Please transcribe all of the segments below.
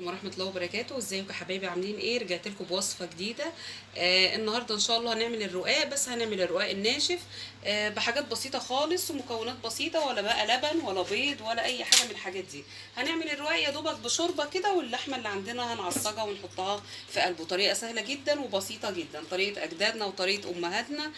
عليكم ورحمة الله وبركاته. ازيكم يا حبايبي؟ عاملين ايه؟ رجعت لكم بوصفة جديدة. النهاردة ان شاء الله هنعمل الرقاق، بس هنعمل الرقاق الناشف بحاجات بسيطة خالص ومكونات بسيطة، ولا بقى لبن ولا بيض ولا اي حاجة من الحاجات دي. هنعمل الرقاق يا دوبك بشوربة كده، واللحمة اللي عندنا هنعصجها ونحطها في قلبه. طريقة سهلة جدا وبسيطة جدا، طريقة اجدادنا وطريقة امهاتنا.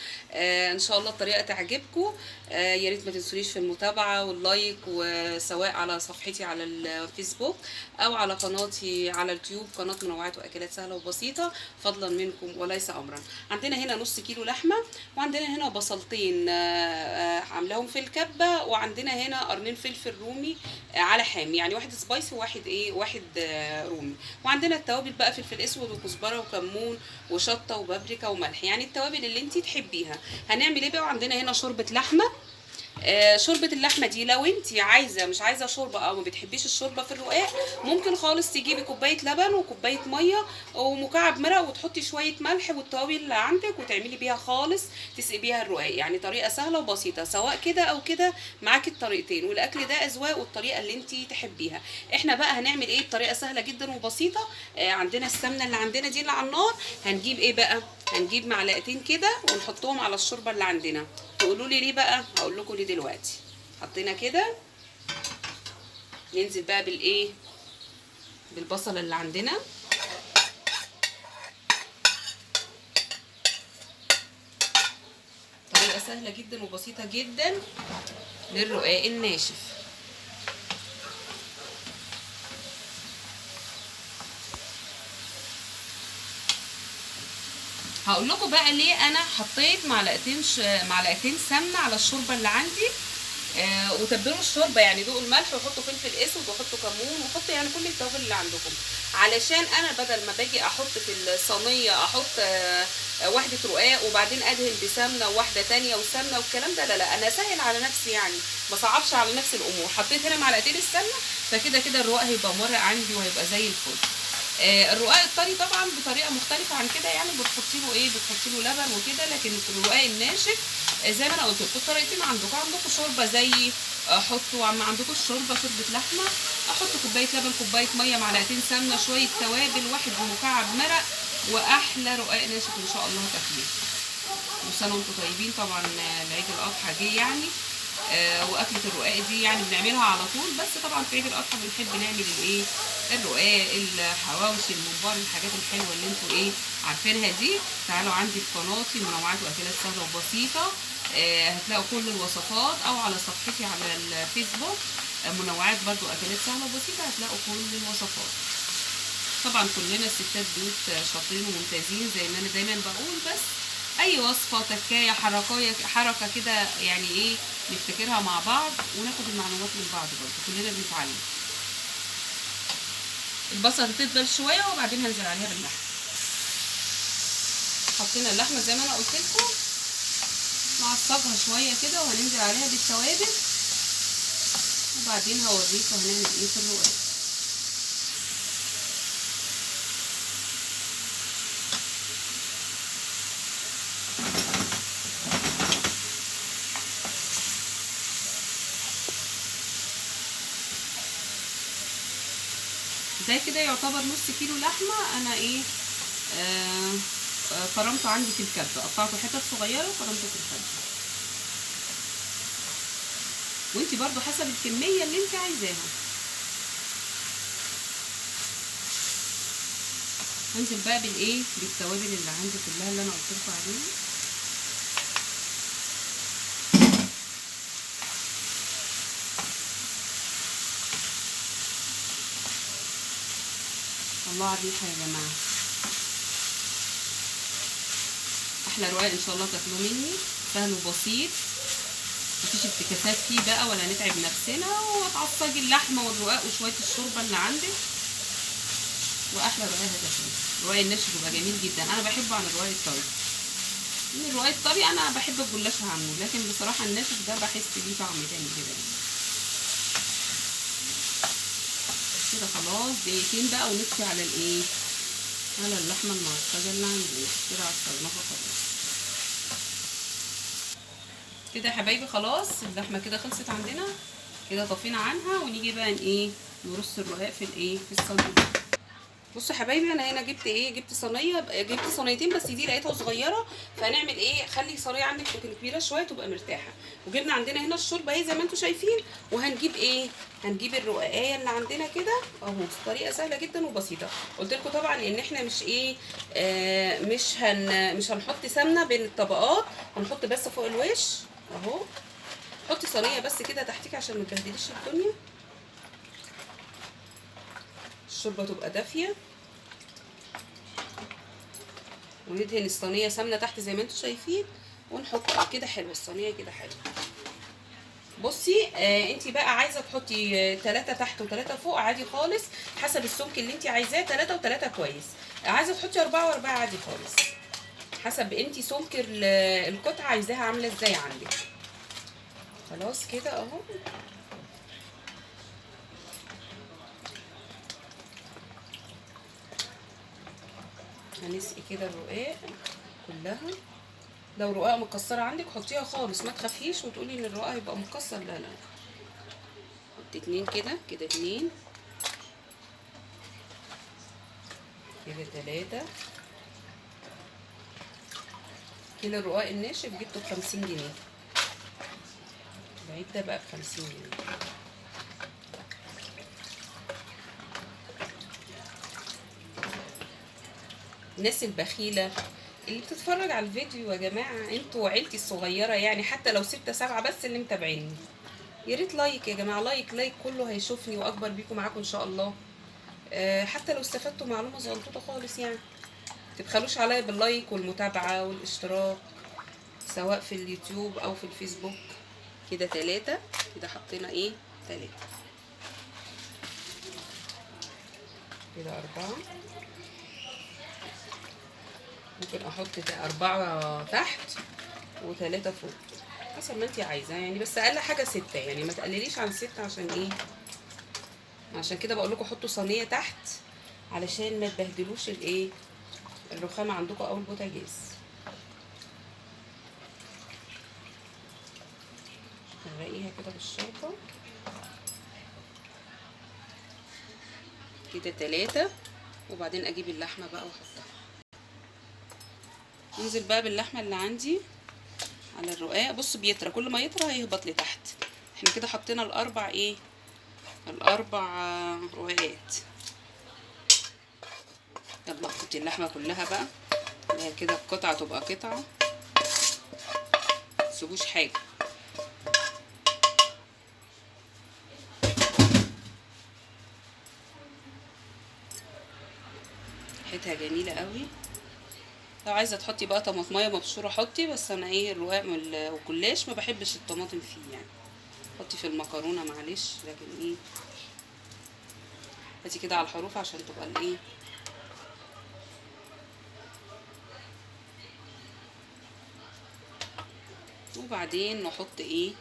ان شاء الله الطريقة تعجبكم. يا ريت ما تنسونيش في المتابعة واللايك، وسواء على صفحتي على الفيسبوك او على قناتي على اليوتيوب، قناه منوعات واكلات سهله وبسيطه، فضلا منكم وليس امرا. عندنا هنا نص كيلو لحمه، وعندنا هنا بصلتين عاملاهم في الكبه، وعندنا هنا قرنين فلفل رومي على حامي، يعني واحد سبايسي وواحد واحد رومي. وعندنا التوابل بقى فلفل اسود وكزبره وكمون وشطه وبابريكا وملح، يعني التوابل اللي انتي تحبيها. هنعمل ايه بقى؟ وعندنا هنا شوربه لحمه. شوربه اللحمه دي لو انت عايزه مش عايزه شوربه او ما بتحبيش الشوربه في الرقاق، ممكن خالص تجيبي كوبايه لبن وكوبايه ميه ومكعب مرق، وتحطي شويه ملح والتوابل اللي عندك وتعملي بيها خالص، تسقي بيها الرقاق. يعني طريقه سهله وبسيطه، سواء كده او كده معاكي الطريقتين، والاكل ده اذواق والطريقه اللي انت تحبيها. احنا بقى هنعمل ايه بطريقه سهله جدا وبسيطه؟ عندنا السمنه اللي عندنا دي اللي على النار. هنجيب ايه بقى؟ هنجيب معلقتين كده ونحطهم على الشوربه اللي عندنا. تقولوا لي ليه بقى؟ هقول لكم ليه دلوقتي. حطينا كده، ننزل بقى بالايه؟ بالبصل اللي عندنا. طريقه سهله جدا وبسيطه جدا للرقاق الناشف. هقول لكم بقى ليه انا حطيت معلقتين سمنه على الشوربه اللي عندي. وتبلوا الشوربه، يعني دوقوا الملح وحطوا فلفل اسود وحطوا كمون وحطوا يعني كل التوابل اللي عندكم. علشان انا بدل ما باجي احط في الصينيه احط واحده رقاق وبعدين ادهن بسمنه وواحده تانية وسمنه والكلام ده، لا انا سهل على نفسي، يعني ما صعبش على نفسي الامور. حطيت هنا معلقتين السمنه، فكده كده الرقاق هيبقى مرق عندي وهيبقى زي الفل. الرقاق الطري طبعا بطريقه مختلفه عن كده، يعني بتحطي له بتحطي له لبن وكده، لكن في الرقاق الناشف زي ما انا قلت لكم الطريقتين عندكم شوربه زي حطوا، ما عندكوش شوربه لحمه، احطوا كوبايه لبن كوبايه ميه معلقتين سمنه شويه توابل واحد مكعب مرق، واحلى رقاق ناشف ان شاء الله تاكليه. وسنه وانتم طيبين. طبعا العيد الاضحى جه يعني. واكله الرقاق دي يعني بنعملها على طول، بس طبعا في عيد الاضحى بنحب نعمل الرقاق، الحواوشي، الممبار، الحاجات الحلوه اللي انتوا عارفينها دي. تعالوا عندي في قناتي منوعات واكلات سهله وبسيطه. هتلاقوا كل الوصفات، او على صفحتي على الفيسبوك منوعات برضو اكلات سهله وبسيطه، هتلاقوا كل الوصفات. طبعا كلنا الستات بيوت شاطرين وممتازين زي ما انا دايما بقول، بس اي وصفه تكايه حركه كده يعني نفتكرها مع بعض وناخد المعلومات من بعض، برضه كلنا بنتعلم. البصل تدبل شويه وبعدين هنزل عليها باللحمه. حطينا اللحمه زي ما انا قلت لكم، نعصجها شويه كده وهننزل عليها بالتوابل، وبعدين هوريكم هنعمل ايه في الرقاق. ده كده يعتبر نص كيلو لحمه. انا فرمته عندي في الكبه، قطعته حتت صغيره وفرمته في الكبه. وانتي برضو حسب الكميه اللي انتي عايزاها. هنزل بقى بالتوابل اللي عندي كلها اللي انا قلت لكم عليها. الله على الريحه يا جماعه، احلى رقاق ان شاء الله تاكلوه مني، سهل وبسيط، مفيش افتكاسات فيه بقى ولا نتعب نفسنا، وهتعصجي اللحمه والرقاق وشويه الشوربه اللي عندك، واحلى رقاق هتاكلوه. الرقاق الناشف بيبقى جميل جدا، انا بحبه عن الرقاق الطري. الرقاق الطري انا بحب الجلاش عنه، لكن بصراحه الناشف ده بحس ليه طعم تاني كده. كده خلاص دقيقتين بقى ونطفي على على اللحمه المعصجه اللي عندنا. كده عصجناها خلاص. كده يا حبايبي خلاص اللحمه كده خلصت عندنا، كده طفينا عنها، ونيجي بقى نرص الرقاق في في الصينيه. بصوا يا حبايبي، انا هنا جبت ايه، جبت صينيه، جبت صينيتين بس دي لقيتها صغيره، فهنعمل ايه، خلي صينيه عندك تكون كبيره شويه تبقى مرتاحه. وجبنا عندنا هنا الشوربه اهي زي ما انتم شايفين، وهنجيب ايه، هنجيب الرقاقيه اللي عندنا كده اهو. طريقه سهله جدا وبسيطه. قلت لكم طبعا ان احنا مش ايه، مش هنحط سمنه بين الطبقات، هنحط بس فوق الوش اهو. حطي صينيه بس كده تحتك عشان ما تبهدليش الدنيا، الشوربه تبقى دافيه. وندهن الصينيه سمنه تحت زي ما انتم شايفين، ونحط كده حلو الصينيه كده حلو. بصي انت بقى عايزه تحطي 3 تحت و3 فوق عادي خالص، حسب السمك اللي انت عايزاه، 3 و3 كويس. عايزه تحطي 4 و4 عادي خالص، حسب انت سمك القطعه عايزاها عامله ازاي عندك. خلاص كده اهو. هنسقي كده الرقاق كلها. لو رقاقه مكسره عندك حطيها خالص، ما تخافيش وتقولي ان الرقاق هيبقى مكسر، لا لا. حطي 2 كده، كده 2، كده 3. كيلو الرقاق الناشف جبته ب50 جنيه، العيد ده بقى ب50 جنيه. الناس البخيله اللي بتتفرج على الفيديو يا جماعه، انتوا وعيلتي الصغيره يعني، حتى لو 6 7 بس اللي متابعيني، يا ريت لايك يا جماعه، لايك كله هيشوفني واكبر بيكم معاكم ان شاء الله. حتى لو استفدتوا معلومه صغنطوطه خالص يعني، متبخلوش عليا باللايك والمتابعه والاشتراك، سواء في اليوتيوب او في الفيسبوك. كده 3، كده حطينا ايه 3، كده 4. ممكن احط 4 تحت و3 فوق حسب ما انتي عايزه يعني، بس اقل حاجه 6 يعني، ما تقلليش عن 6. عشان ايه، عشان كده بقول لكم حطوا صينيه تحت علشان ما تبهدلوش الايه، الرخامه عندكم او البوتاجاز. نرقيها كده بالشرطه كده 3. وبعدين اجيب اللحمه بقى واحطها، انزل بقى باللحمه اللي عندي على الرقاق. بص بيطرى، كل ما يطرى هيهبط لتحت. احنا كده حطينا الاربع ايه، الاربع رقاقات. يلا حطي اللحمه كلها بقى، هي كده القطعه تبقى قطعه، متسيبوش حاجه. ريحتها جميله قوي. لو عايزه تحطي بقى طماطمايه مبشوره حطي، بس انا ايه الرقاق والجلاش ما بحبش الطماطم فيه يعني، حطي في المكرونه معلش، لكن ايه هاتي كده على الحروف عشان تبقى الايه. وبعدين نحط ايه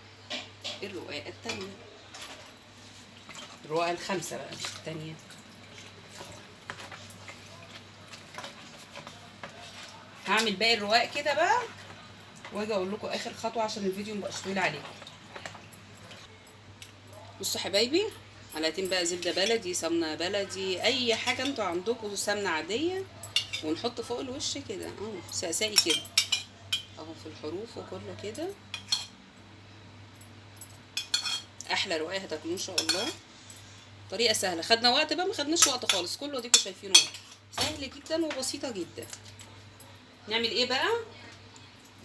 الرقاقه التانيه، الرقاقه ال5 بقى مش التانيه. هعمل باقي الرقاق كده بقى واجي اقول لكم اخر خطوه عشان الفيديو مبقاش طويل عليكم. بصوا حبايبي، معلقتين بقى زبده بلدي، سمنه بلدي، اي حاجه انتوا عندكم، سمنه عاديه، ونحط فوق الوش كده اهو سقساقي كده اهو في الحروف وكله كده. احلى رقاق هتاكلوه ان شاء الله. طريقه سهله، خدنا وقت بقى؟ ما خدناش وقت خالص، كله اديكم شايفينه سهل جدا وبسيطه جدا. نعمل ايه بقى،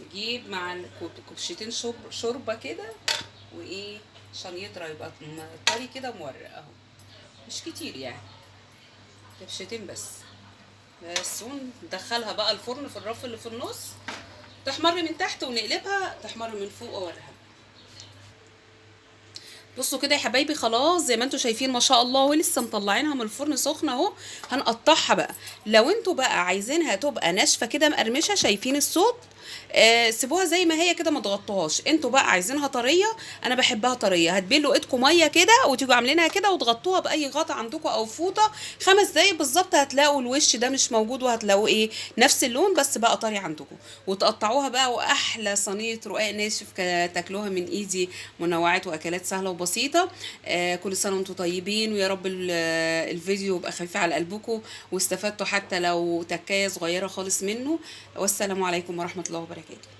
نجيب مع كوبشتين شوربه كده، وايه عشان يطرى يبقى طري كده مورق اهو، مش كتير يعني، كبشتين بس. وندخلها بقى الفرن في الرف اللي في النص، تحمر من تحت ونقلبها تحمر من فوق اوريها. بصوا كده يا حبايبي، خلاص زي ما انتوا شايفين ما شاء الله، ولسه مطلعينها من الفرن سخنه اهو. هنقطعها بقى، لو انتوا بقى عايزينها تبقى ناشفه كده مقرمشه، شايفين الصوت، سيبوها زي ما هي كده، ما تغطوهاش. انتوا بقى عايزينها طريه، انا بحبها طريه، هتبلوا ايدكم ميه كده وتيجوا عاملينها كده وتغطوها باي غطا عندكم او فوطه. 5 دقايق بالظبط هتلاقوا الوش ده مش موجود، وهتلاقوا ايه، نفس اللون بس بقى طري عندكم. وتقطعوها بقى، واحلى صينيه رقاق ناشف تاكلوها من ايدي. منوعات واكلات سهله وبسيطه. كل سنه وانتم طيبين، ويا رب الفيديو يبقى خفيف على قلبكم، واستفدتوا حتى لو تكايه صغيره خالص منه. والسلام عليكم ورحمه الله وبركاته.